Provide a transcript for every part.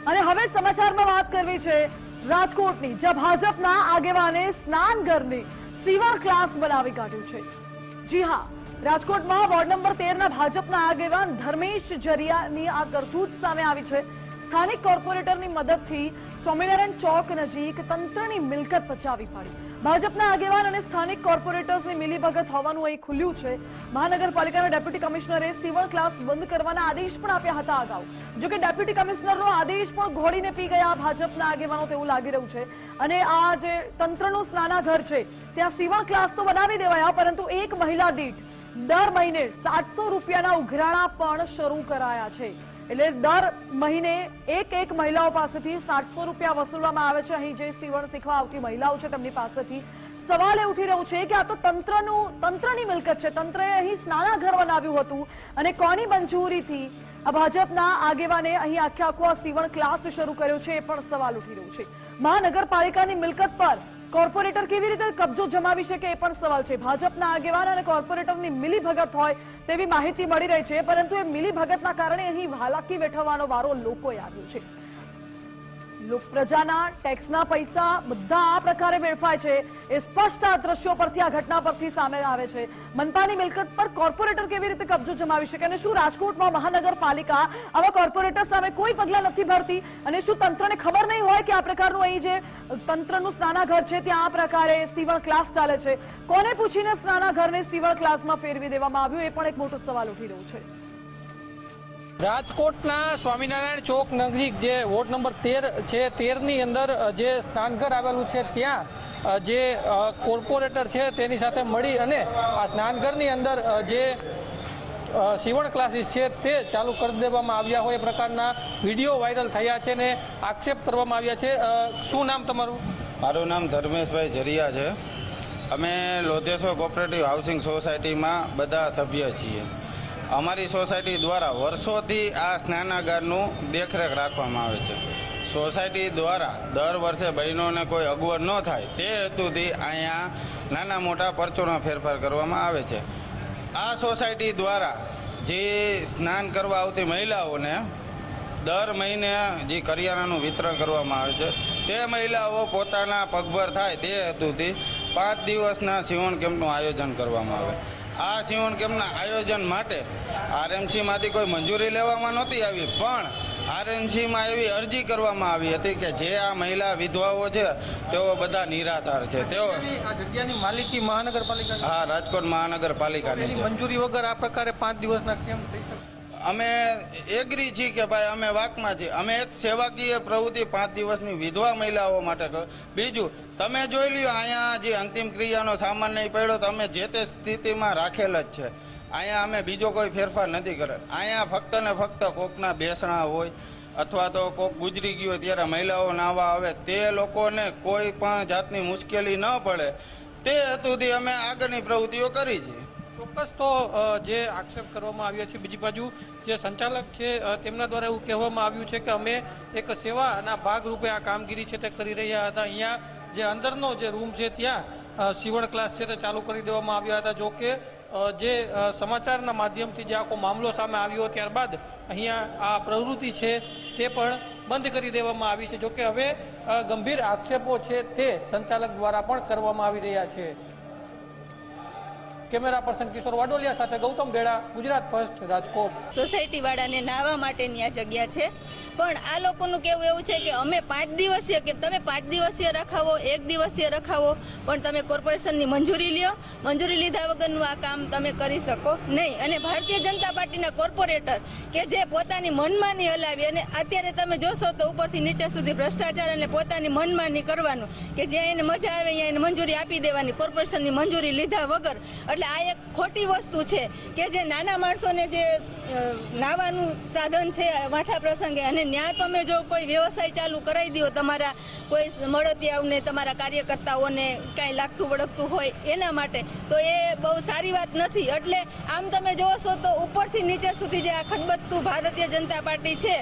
અને હવે સમાચારમાં વાત કરવી છે રાજકોટની, જ્યાં ભાજપના આગેવાને સ્નાનઘરને સીવણ ક્લાસ બનાવી કાઢ્યું છે। જી હા, રાજકોટમાં વોર્ડ નંબર 13 ના ભાજપના આગેવાન ધર્મેશ જરિયાની આ કરતૂત સામે આવી છે। સ્થાનિક કોર્પોરેટરની મદદથી સ્વામિનારાયણ ચોક નજીક તંત્રની મિલકત પચાવી પાડી। ભાજપના આગેવાન અને સ્થાનિક કોર્પોરેટર્સની મિલીભગત હોવાનું અહીં ખુલ્યું છે। મહાનગરપાલિકાના ડેપ્યુટી કમિશનરે સીવણ ક્લાસ બંધ કરવાના આદેશ પણ આપ્યા હતા અગાઉ, જો કે ડેપ્યુટી કમિશનરનો આદેશ પણ ઘોડીને પી ગયા ભાજપના આગેવાનો તેવું લાગી રહ્યું છે। અને આ જે તંત્રનું સ્નાનાઘર છે ત્યાં સીવણ ક્લાસ તો બનાવી દેવાયા, પરંતુ એક મહિલા દીઠ દર મહિને 700 રૂપિયાના ઉઘરાણા પણ શરૂ કરાયા છે। એટલે દર મહિને એક મહિલાઓ પાસેથી 700 રૂપિયા વસૂલવામાં આવે છે। અહીં જે સીવણ શીખવા આવતી મહિલાઓ છે તેમની પાસેથી સવાલ એ ઉઠી રહ્યો છે કે આ તો તંત્રની મિલકત છે, તંત્રએ અહીં સ્નાનાઘર બનાવ્યું હતું અને કોની મંજૂરીથી આ ભાજપના આગેવાને અહીં આખો સીવણ ક્લાસ શરૂ કર્યો છે, એ પણ સવાલ ઉઠી રહ્યો છે। મહાનગરપાલિકાની મિલકત પર કોર્પોરેટર કેવી રીતે કબજો જમાવી શકે, એ પણ સવાલ છે। ભાજપના આગેવાન અને કોર્પોરેટરની મિલીભગત હોય તેવી માહિતી મળી રહી છે, પરંતુ એ મિલીભગતના કારણે અહીં હાલાકી વેઠવવાનો વારો લોકોએ આવ્યો છે। પ્રજાના ટેક્સના પૈસા બધા આ પ્રકારે વેડફાય છે, એ સ્પષ્ટ આ દ્રશ્યો પરથી, આ ઘટના પરથી સામે આવે છે। મનપાની મિલકત પર કોર્પોરેટર કેવી રીતે કબજો જમાવી શકે અને શું રાજકોટમાં મહાનગરપાલિકા આવા કોર્પોરેટર સામે કોઈ પગલાં નથી ભરતી? અને શું તંત્રને ખબર નહીં હોય કે આ પ્રકારનું અહીં જે તંત્રનું સ્નાનાઘર છે ત્યાં આ પ્રકારે સીવણ ક્લાસ ચાલે છે? કોને પૂછીને સ્નાનાઘરને સીવણ ક્લાસમાં ફેરવી દેવામાં આવ્યું, એ પણ એક મોટો સવાલ ઉઠી રહ્યો છે। રાજકોટના સ્વામિનારાયણ ચોક નજીક જે વોર્ડ નંબર 13 છે, 13 ની અંદર જે સ્નાનઘર આવેલું છે ત્યાં જે કોર્પોરેટર છે તેની સાથે મળી અને આ સ્નાનઘરની અંદર જે સીવણ ક્લાસીસ છે તે ચાલુ કરી દેવામાં આવ્યા હોય એ પ્રકારના વિડીયો વાયરલ થયા છે ને આક્ષેપ કરવામાં આવ્યા છે। શું નામ તમારું? મારું નામ ધર્મેશભાઈ જરિયા છે। અમે લોધેશ્વર કોઓપરેટિવ હાઉસિંગ સોસાયટીમાં બધા સભ્ય છીએ। અમારી સોસાયટી દ્વારા વર્ષોથી આ સ્નાનાગારનું દેખરેખ રાખવામાં આવે છે। સોસાયટી દ્વારા દર વર્ષે બહેનોને કોઈ અગવડ ન થાય તે હેતુથી અહીંયા નાના મોટા પરચોનો ફેરફાર કરવામાં આવે છે। આ સોસાયટી દ્વારા જે સ્નાન કરવા આવતી મહિલાઓને દર મહિને જે કરિયાણાનું વિતરણ કરવામાં આવે છે, તે મહિલાઓ પોતાના પગભર થાય તે હેતુથી 5 દિવસના સીવણ કેમ્પનું આયોજન કરવામાં આવે। આ સીવણ કેમ્પના આયોજન માટે આરએમસીમાંથી કોઈ મંજૂરી લેવામાં નહોતી આવી, પણ આરએમસીમાં એવી અરજી કરવામાં આવી હતી કે જે આ મહિલા વિધવાઓ છે તેઓ બધા નિરાધાર છે, તેઓ આ જગ્યાની માલિકી મહાનગરપાલિકા, હા, રાજકોટ મહાનગરપાલિકાની મંજૂરી વગર આ પ્રકારે 5 દિવસના કેમ્પ થઈ શકે? અમે એગ્રી છીએ કે ભાઈ અમે વાકમાં છીએ। અમે એક સેવાકીય પ્રવૃત્તિ 5 દિવસની વિધવા મહિલાઓ માટે। બીજું તમે જોઈ લ્યો, અહીંયા જે અંતિમ ક્રિયાનો સામાન નહીં પડ્યો તો અમે જે તે સ્થિતિમાં રાખેલ જ છે। અહીંયા અમે બીજો કોઈ ફેરફાર નથી કરે। અહીંયા ફક્ત ને ફક્ત કોકના બેસણા હોય અથવા તો કોક ગુજરી ગયું હોય ત્યારે મહિલાઓ નાહવા આવે, તે લોકોને કોઈ પણ જાતની મુશ્કેલી ન પડે તે હેતુથી અમે આગળની પ્રવૃત્તિઓ કરી છે। ચોક્કસ તો જે આક્ષેપ કરવામાં આવ્યા છે, બીજી બાજુ જે સંચાલક છે તેમના દ્વારા એવું કહેવામાં આવ્યું છે કે અમે એક સેવાના ભાગરૂપે આ કામગીરી છે તે કરી રહ્યા હતા। અહીંયા જે અંદરનો જે રૂમ છે ત્યાં સીવણ ક્લાસ છે તે ચાલુ કરી દેવામાં આવ્યા હતા। જો કે જે સમાચારના માધ્યમથી જે આખો મામલો સામે આવ્યો ત્યારબાદ અહીંયા આ પ્રવૃત્તિ છે તે પણ બંધ કરી દેવામાં આવી છે। જો કે હવે ગંભીર આક્ષેપો છે તે સંચાલક દ્વારા પણ કરવામાં આવી રહ્યા છે। કેમેરા પર્સન કિશોર વાડોલિયા સાથે ગૌતમ બેડા, ગુજરાત ફર્સ્ટ, રાજકોટ। સોસાયટી વાળાને નાહવા માટેની આ જગ્યા છે, પણ આ લોકોનું કહેવું એવું છે કે અમે 5 દિવસીય કે તમે 5 દિવસીય રખાવો, 1 દિવસીય રખાવો, પણ તમે કોર્પોરેશનની મંજૂરી લ્યો। મંજૂરી લીધા વગરનું આ કામ તમે કરી શકો નહીં। અને ભારતીય જનતા પાર્ટીના કોર્પોરેટર કે જે પોતાની મનમાની હલાવી અને અત્યારે તમે જોશો તો ઉપરથી નીચે સુધી ભ્રષ્ટાચાર અને પોતાની મનમાની કરવાનું, કે જ્યાં એને મજા આવે ત્યાં એને મંજૂરી આપી દેવાની કોર્પોરેશનની મંજૂરી લીધા વગર। એટલે આ એક ખોટી વસ્તુ છે કે જે નાના માણસોને જે નાવાનું સાધન છે વાઠા પ્રસંગે, અને ત્યાં તમે જો કોઈ વ્યવસાય ચાલુ કરાવી દો તમારા કોઈ મળતિયાઓને, તમારા કાર્યકર્તાઓને કાંઈ લાગતું વળગતું હોય એના માટે, તો એ બહુ સારી વાત નથી। એટલે આમ તમે જોશો તો ઉપરથી નીચે સુધી જે આ ખદબદતું ભારતીય જનતા પાર્ટી છે।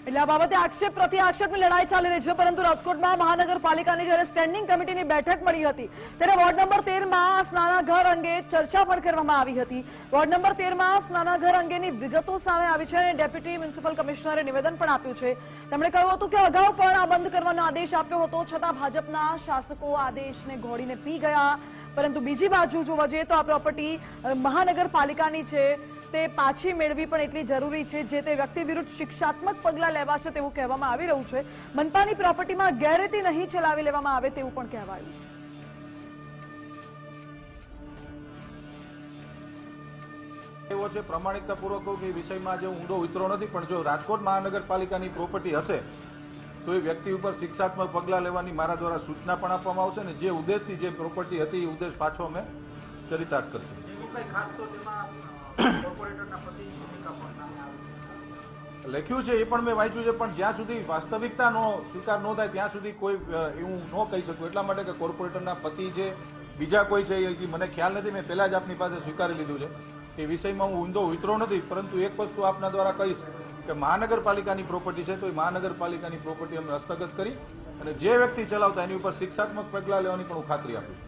એટલે આ બાબતે આક્ષેપ પ્રતિ આક્ષેપની લડાઈ ચાલી રહી છે, પરંતુ રાજકોટમાં મહાનગરપાલિકાની જ્યારે સ્ટેન્ડિંગ કમિટીની બેઠક મળી હતી ત્યારે વોર્ડ નંબર 13માં સ્નાનાઘર અંગે ચર્ચા પણ કરવામાં આવી હતી. વોર્ડ નંબર 13માં સ્નાનાઘર અંગેની વિગતો સામે આવી છે અને ડેપ્યુટી મ્યુનિસિપલ કમિશનરે નિવેદન પણ આપ્યું છે. તેમણે કહ્યું હતું કે અગાઉ પણ આ બંધ કરવાનો આદેશ આપ્યો હતો, છતાં ભાજપના શાસકો આદેશને ઘોડીને પી ગયા. પરંતુ બીજી બાજુ જોવા જઈએ તો આ પ્રોપર્ટી મહાનગરપાલિકાની છે, તે પાછી મેળવી પણ એટલી જરૂરી છે. જે તે વ્યક્તિ વિરુદ્ધ શિક્ષાત્મક પગલાં લેવાશે તેવું કહેવામાં આવી રહ્યું છે. મનપાની પ્રોપર્ટીમાં ગેરરીતિ નહીં ચલાવી લેવામાં આવે તેવું પણ કહેવાયું. એવો છે પ્રમાણિકતાપૂર્વક કહું કે એ વિષયમાં જે ઊંડો ઉતરો નથી, પણ જો રાજકોટ મહાનગરપાલિકાની પ્રોપર્ટી હશે તો એ વ્યક્તિ ઉપર શિક્ષાત્મક પગલાં લેવાની મારા દ્વારા સૂચના પણ આપવામાં આવશે અને જે ઉદ્દેશથી જે પ્રોપર્ટી હતી એ ઉદ્દેશ પાછો અમે ચરિતાર્થ કરશું. લખ્યું છે એ પણ મેં વાંચ્યું છે, પણ જ્યાં સુધી વાસ્તવિકતાનો સ્વીકાર ન થાય ત્યાં સુધી કોઈ એવું ન કહી શકું. એટલા માટે કે કોર્પોરેટરના પતિ છે, બીજા કોઈ છે એ મને ખ્યાલ નથી. મેં પહેલાં જ આપની પાસે સ્વીકારી લીધું છે કે વિષયમાં હું ઊંધો ઉતરો નથી, પરંતુ એક વસ્તુ આપના દ્વારા કહીશ કે મહાનગરપાલિકાની પ્રોપર્ટી છે તો એ મહાનગરપાલિકાની પ્રોપર્ટી અમે હસ્તગત કરી અને જે વ્યક્તિ ચલાવતા એની ઉપર શિક્ષાત્મક પગલાં લેવાની પણ હું ખાતરી આપું છું.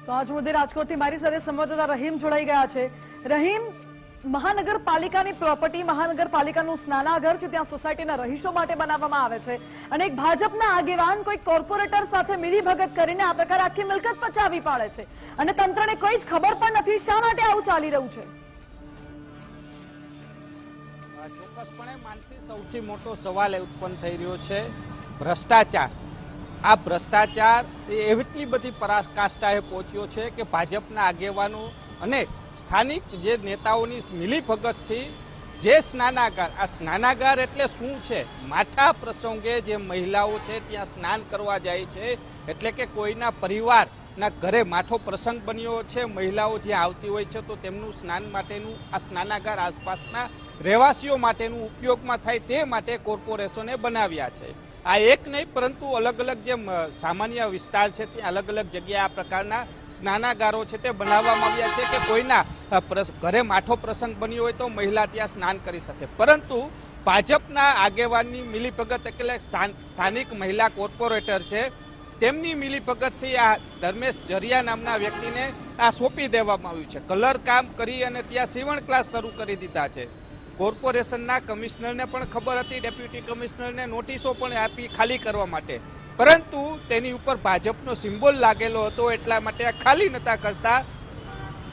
તો આજ મુદ્દે રાજકોટથી મારી સાથે સંવાદદાતા રહીમ જોડાઈ ગયા છે. રહીમ, મહાનગરપાલિકાની પ્રોપર્ટી, મહાનગરપાલિકાનું સ્નાનાગર છે, ત્યાં સોસાયટીના રહીશો માટે બનાવવામાં આવે છે અને એક ભાજપના આગેવાન કોઈ કોર્પોરેટર સાથે મિલીભગત કરીને આ પ્રકારે આખી મિલકત પચાવી પાડે છે અને તંત્રને કોઈ જ ખબર પણ નથી. શા માટે આવું ચાલી રહ્યું છે? ચોક્કસપણે માનસી સૌથી મોટો સવાલ ઉત્પન્ન થઈ રહ્યો છે ભ્રષ્ટાચાર. આ ભ્રષ્ટાચાર એ એટલી બધી પરાકાષ્ઠાએ પહોંચ્યો છે કે ભાજપના આગેવાનો અને સ્થાનિક જે નેતાઓની મિલીભગતથી જે સ્નાનાગાર, આ સ્નાનાગાર એટલે શું છે? માઠા પ્રસંગે જે મહિલાઓ છે ત્યાં સ્નાન કરવા જાય છે, એટલે કે કોઈના પરિવારના ઘરે માઠો પ્રસંગ બન્યો છે, મહિલાઓ જ્યાં આવતી હોય છે તો તેમનું સ્નાન માટેનું આ સ્નાનાગાર આસપાસના રહેવાસીઓ માટેનું ઉપયોગમાં થાય તે માટે કોર્પોરેશને બનાવ્યા છે. આ એક નહીં પરંતુ અલગ અલગ જે સામાન્ય વિસ્તાર છે ત્યાં અલગ અલગ જગ્યાએ આ પ્રકારના સ્નાનાગારો છે તે બનાવવામાં આવ્યા છે કે કોઈના ઘરે માઠો પ્રસંગ બન્યો હોય તો મહિલા ત્યાં સ્નાન કરી શકે. પરંતુ ભાજપના આગેવાનની મિલીભગત એટલે સ્થાનિક મહિલા કોર્પોરેટર છે, તેમની મિલીભગતથી આ ધર્મેશ જરિયા નામના વ્યક્તિને આ સોંપી દેવામાં આવ્યું છે. કલર કામ કરી અને ત્યાં સીવણ ક્લાસ શરૂ કરી દીધા છે. કોર્પોરેશનના કમિશનરને પણ ખબર હતી, ડેપ્યુટી કમિશનરને નોટિસો પણ આપી ખાલી કરવા માટે, પરંતુ તેની ઉપર ભાજપનો સિમ્બોલ લાગેલો હતો એટલા માટે આ ખાલી નતા કરતા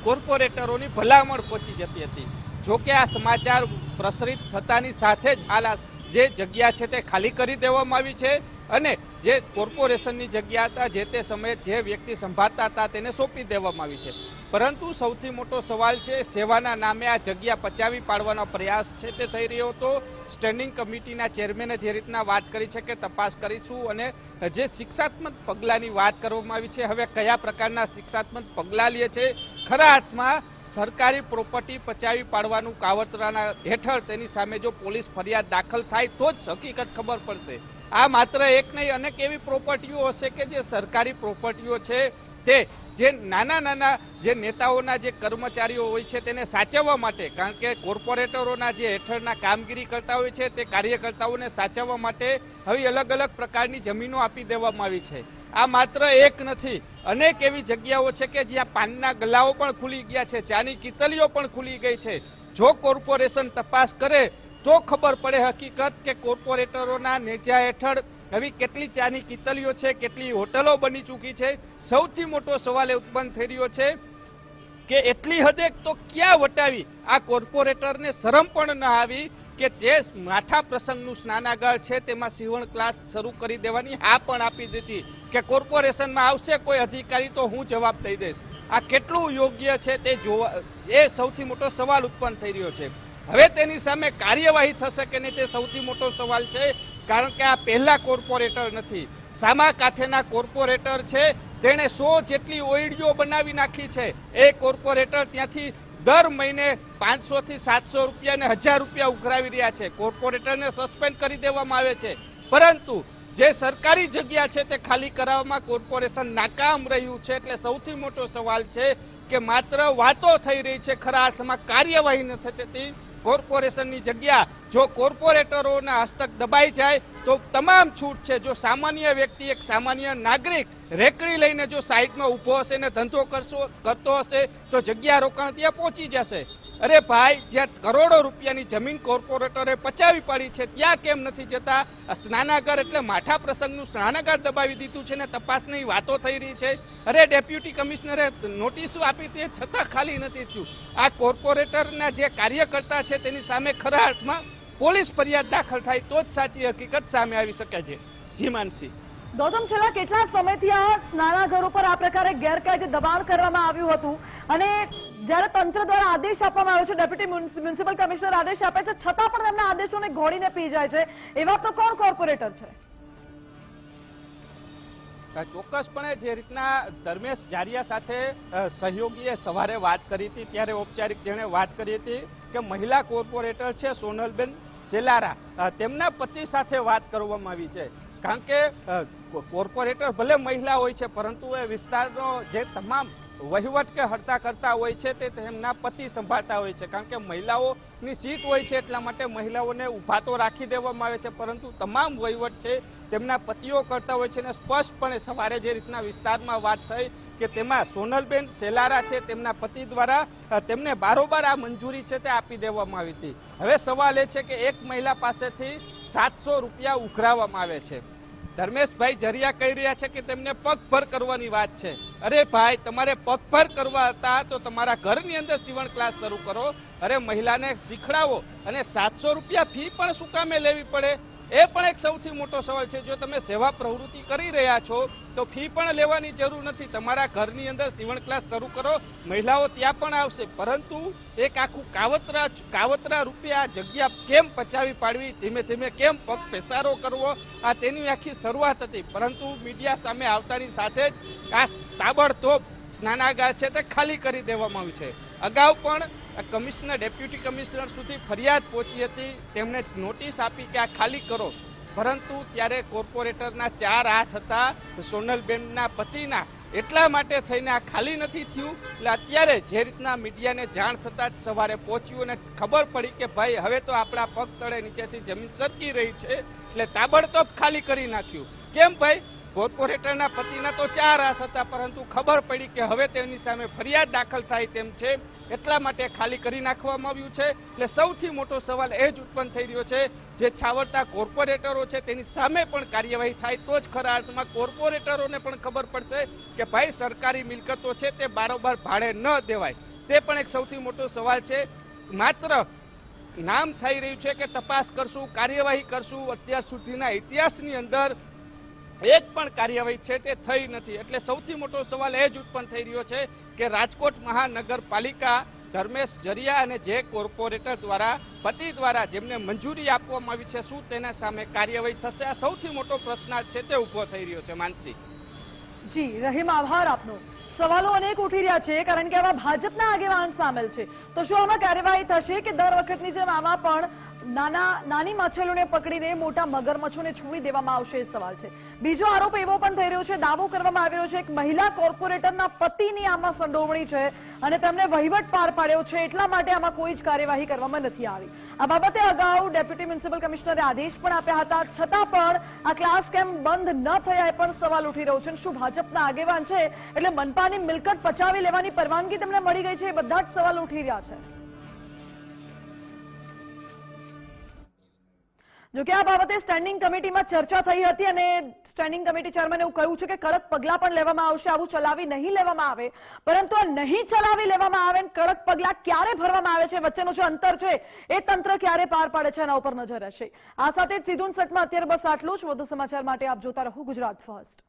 કોર્પોરેટરોની ભલામણ પહોંચી જતી હતી. જોકે આ સમાચાર પ્રસરિત થતાની સાથે જ હાલ જે જગ્યા છે તે ખાલી કરી દેવામાં આવી છે અને જે કોર્પોરેશનની જગ્યા હતા જે તે સમયે જે વ્યક્તિ સંભાળતા હતા તેને સોંપી દેવામાં આવી છે. પરંતુ સૌથી મોટો સવાલ છે સેવાના નામે આ જગ્યા પચાવી પાડવાનો પ્રયાસ છે તે થઈ રહ્યો હતો. સ્ટેન્ડિંગ કમિટીના ચેરમેને જે રીતના વાત કરી છે કે તપાસ કરીશું અને જે શિક્ષાત્મક પગલાંની વાત કરવામાં આવી છે, હવે કયા પ્રકારના શિક્ષાત્મક પગલાં લે છે, ખરા અર્થમાં સરકારી પ્રોપર્ટી પચાવી પાડવાનું કાવતરાના હેઠળ તેની સામે જો પોલીસ ફરિયાદ દાખલ થાય તો જ હકીકત ખબર પડશે. આ માત્ર એક નહીં અનેક એવી પ્રોપર્ટીઓ હશે કે જે સરકારી પ્રોપર્ટીઓ છે તે જે નાના જે નેતાઓના જે કર્મચારીઓ હોય છે તેને સાચવવા માટે, કારણ કે કોર્પોરેટરોના જે હેઠળના કામગીરી કરતા હોય છે તે કાર્યકર્તાઓને સાચવવા માટે હવે અલગ અલગ પ્રકારની જમીનો આપી દેવામાં આવી છે. આ માત્ર એક નથી, અનેક એવી જગ્યાઓ છે કે જ્યાં પાનના ગલાઓ પણ ખુલી ગયા છે, ચાની કિતલીઓ પણ ખુલી ગઈ છે. જો કોર્પોરેશન તપાસ કરે તો ખબર પડે હકીકત કે કોર્પોરેટરોના નેજા હેઠળ હવે કેટલી ચાની કિતલીઓ છે, કેટલી હોટલો બની ચૂકી છે. સૌથી મોટો સવાલ એ ઉત્પન્ન થઈ રહ્યો છે કે એટલી હદે તો ક્યાં વટાવી આ કોર્પોરેટરને શરમ પણ ન આવી કે જે માઠા પ્રસંગનું સ્નાનાગાર છે તેમાં સીવણ ક્લાસ શરૂ કરી દેવાની હા પણ આપી દીધી કે કોર્પોરેશનમાં આવશે કોઈ અધિકારી તો હું જવાબ દઈ દઈશ. આ કેટલું યોગ્ય છે તે જોવા એ સૌથી મોટો સવાલ ઉત્પન્ન થઈ રહ્યો છે. હવે તેની સામે કાર્યવાહી થશે કે નહીં તે સૌથી મોટો સવાલ છે, કારણ કે આ પહેલા કોર્પોરેટર નથી. સામા કાંઠેના કોર્પોરેટર છે, તેણે 100 જેટલી ઓયડીઓ બનાવી નાખી છે. એ કોર્પોરેટર ત્યાંથી દર મહિને 500 થી 700 રૂપિયા અને 1000 રૂપિયા ઉઘરાવી રહ્યા છે. કોર્પોરેટરને સસ્પેન્ડ કરી દેવામાં આવે છે, પરંતુ જે સરકારી જગ્યા છે તે ખાલી કરાવવામાં કોર્પોરેશન નાકામ રહ્યું છે. એટલે સૌથી મોટો સવાલ છે કે માત્ર વાતો થઈ રહી છે, ખરા અર્થમાં કાર્યવાહી નથી થતી. કોર્પોરેશનની જગ્યા જો કોર્પોરેટરોના હસ્તક દબાઈ જાય તો તમામ છૂટ છે. જો સામાન્ય વ્યક્તિ, એક સામાન્ય નાગરિક રેકડી લઈને જો સાઈડમાં ઊભો હશે ને ધંધો કરતો હશે તો જગ્યા રોકાણ ત્યાં પહોંચી જશે. અરે ભાઈ, જ્યાં કરોડો રૂપિયાની જમીન કોર્પોરેટરે પચાવી પાડી છે ત્યાં કેમ નથી જતા? સ્નાનાગાર એટલે માઠા પ્રસંગનું સ્નાનાગાર દબાવી દીધું છે ને તપાસની વાતો થઈ રહી છે. અરે ડેપ્યુટી કમિશનરે નોટિસો આપી તે છતાં ખાલી નથી થયું. આ કોર્પોરેટરના જે કાર્યકર્તા છે તેની સામે ખરા અર્થમાં પોલીસ ફરિયાદ દાખલ થાય તો જ સાચી હકીકત સામે આવી શકે છે. જી માનસી. ગૌતમ, છેલ્લા કેટલા સમયથી આ સ્નાનાગરો પર આ પ્રકારે ગેરકાયદે દબાણ કરવામાં આવ્યું હતું અને જ્યારે તંત્ર દ્વારા આદેશ આપવામાં આવ્યો છે, ડેપ્યુટી મ્યુનિસિપલ કમિશનર આદેશ આપે છે, છતાં પણ તેમના આદેશોને ઘોડીને પી જાય છે, એવા તો કોણ કોર્પોરેટર છે? ચોક્કસપણે જે રીતના ધર્મેશ જારિયા સાથે સહયોગીએ સવારે વાત કરી હતી ત્યારે ઔપચારિક જેણે વાત કરી હતી કે મહિલા કોર્પોરેટર છે સોનલબેન સેલારા, તેમના પતિ સાથે વાત કરવામાં આવી છે. કારણ કે કોર્પોરેટર ભલે મહિલા હોય છે પરંતુ એ વિસ્તારનો જે તમામ વહીવટ કે હડતા કરતા હોય છે તે તેમના પતિ સંભાળતા હોય છે. કારણ કે મહિલાઓની સીટ હોય છે એટલા માટે મહિલાઓને ઊભા તો રાખી દેવામાં આવે છે પરંતુ તમામ વહીવટ છે તેમના પતિઓ કરતા હોય છે. અને સ્પષ્ટપણે સવારે જે રીતના વિસ્તારમાં વાત થઈ કે તેમાં સોનલબેન સેલારા છે તેમના પતિ દ્વારા તેમને બારોબાર આ મંજૂરી છે તે આપી દેવામાં આવી હતી. હવે સવાલ એ છે કે એક મહિલા પાસેથી 700 રૂપિયા ઉઘરાવવામાં આવે છે. ધર્મેશભાઈ જરિયા કહી રહ્યા છે કે તેમને પગભર કરવાની વાત છે. અરે ભાઈ, તમારે પગભર કરવા હતા તો તમારા ઘરની અંદર સીવણ ક્લાસ શરૂ કરો. અરે મહિલાને શીખડાવો અને 700 રૂપિયા ફી પણ શું કામે લેવી પડે? એ પણ એક સૌથી મોટો સવાલ છે. જો તમે સેવા પ્રવૃત્તિ કરી રહ્યા છો તો ફી પણ લેવાની જરૂર નથી. તમારા ઘરની અંદર સીવણ ક્લાસ શરૂ કરો, મહિલાઓ ત્યાં પણ આવશે. પરંતુ એક આખું કાવતરા રૂપિયા જગ્યા કેમ પચાવી પાડવી, ધીમે ધીમે કેમ પગ પેસારો કરવો, આ તેની આખી શરૂઆત હતી. પરંતુ મીડિયા સામે આવતાની સાથે જ આ તાબડતોબ સ્નાનાગાર છે તે ખાલી કરી દેવામાં આવ્યું છે. અગાઉ પણ કમિશનર, ડેપ્યુટી કમિશનર સુધી ફરિયાદ પહોંચી હતી, તેમણે નોટિસ આપી કે આ ખાલી કરો. પરંતુ ત્યારે કોર્પોરેટરના 4 હાથ હતા સોનલબેનના પતિના, એટલા માટે થઈને આ ખાલી નથી થયું. એટલે અત્યારે જે રીતના મીડિયાને જાણ થતાં જ સવારે પહોંચ્યું અને ખબર પડી કે ભાઈ હવે તો આપણા પગ તળે નીચેથી જમીન સરકી રહી છે એટલે તાબડતોબ ખાલી કરી નાખ્યું. કેમ ભાઈ? કોર્પોરેટરના પતિના તો 4 હાથ હતા પરંતુ ખબર પડી કે હવે તેની સામે ફરિયાદ દાખલ થાય તેમ છે એટલા માટે ખાલી કરી નાખવામાં આવ્યું છે. એટલે સૌથી મોટો સવાલ એ જ ઉત્પન્ન થઈ રહ્યો છે, જે છાવરતા કોર્પોરેટરો છે તેની સામે પણ કાર્યવાહી થાય તો જ ખરા અર્થમાં કોર્પોરેટરોને પણ ખબર પડશે કે ભાઈ સરકારી મિલકતો છે તે બારોબાર ભાડે ન દેવાય. તે પણ એક સૌથી મોટો સવાલ છે. માત્ર નામ થઈ રહ્યું છે કે તપાસ કરશું, કાર્યવાહી કરશું, અત્યાર સુધીના ઇતિહાસની અંદર એક પણ કાર્યવાહી છે તે થઈ નથી. એટલે સૌથી મોટો સવાલ એ જ ઉત્પન્ન થઈ રહ્યો છે કે રાજકોટ મહાનગરપાલિકા ધર્મેશ જરિયા અને જે કોર્પોરેટર દ્વારા પતિ દ્વારા જેમને મંજૂરી આપવામાં આવી છે શું તેના સામે કાર્યવાહી થશે? આ સૌથી મોટો પ્રશ્ન છે તે ઉભો થઈ રહ્યો છે. માનસી. જી રહીમ, આભાર આપનો. સવાલો અનેક ઉઠી રહ્યા છે કારણ કે આવા ભાજપના આગેવાન સામેલ છે તો શું આમાં કાર્યવાહી થશે કે દર વખતની જેમ આમાં પણ નાની માછલીઓને પકડીને મોટા મગરમચ્છોને છોડી દેવામાં આવશે એ સવાલ છે. બીજો આરોપ એવો પણ થઈ રહ્યો છે, દાવો કરવામાં આવ્યો છે કે મહિલા કોર્પોરેટરના પતિની આમાં સંડોવણી છે અને તેમને વહીવટ પાર પાડ્યો છે એટલા માટે આમાં કોઈ જ કાર્યવાહી કરવામાં નથી આવી. આ બાબતે અગાઉ ડેપ્યુટી મ્યુનિસિપલ કમિશનરે આદેશ પણ આપ્યા હતા, છતાં પણ આ ક્લાસ કેમ બંધ ન થયા એ પણ સવાલ ઉઠી રહ્યો છે. શું ભાજપના આગેવાન છે એટલે મનપાની મિલકત પચાવી લેવાની પરવાનગી તેમને મળી ગઈ છે? એ બધા જ સવાલ ઉઠી રહ્યા છે. જોકે આ બાબતે સ્ટેન્ડિંગ કમિટીમાં ચર્ચા થઈ હતી અને સ્ટેન્ડિંગ કમિટી ચેરમેને એવું કહ્યું છે કે કડક પગલાં પણ લેવામાં આવશે. આવું ચલાવી નહીં લેવામાં આવે, પરંતુ આ નહીં ચલાવી લેવામાં આવે કડક પગલાં ક્યારે ભરવામાં આવે છે વચ્ચેનું જે અંતર છે એ તંત્ર ક્યારે પાર પાડે છે એના ઉપર નજર રહેશે. આ સાથે જ સીધું સેટમાં અત્યારે બસ આટલું જ. વધુ સમાચાર માટે આપ જોતા રહો ગુજરાત ફર્સ્ટ.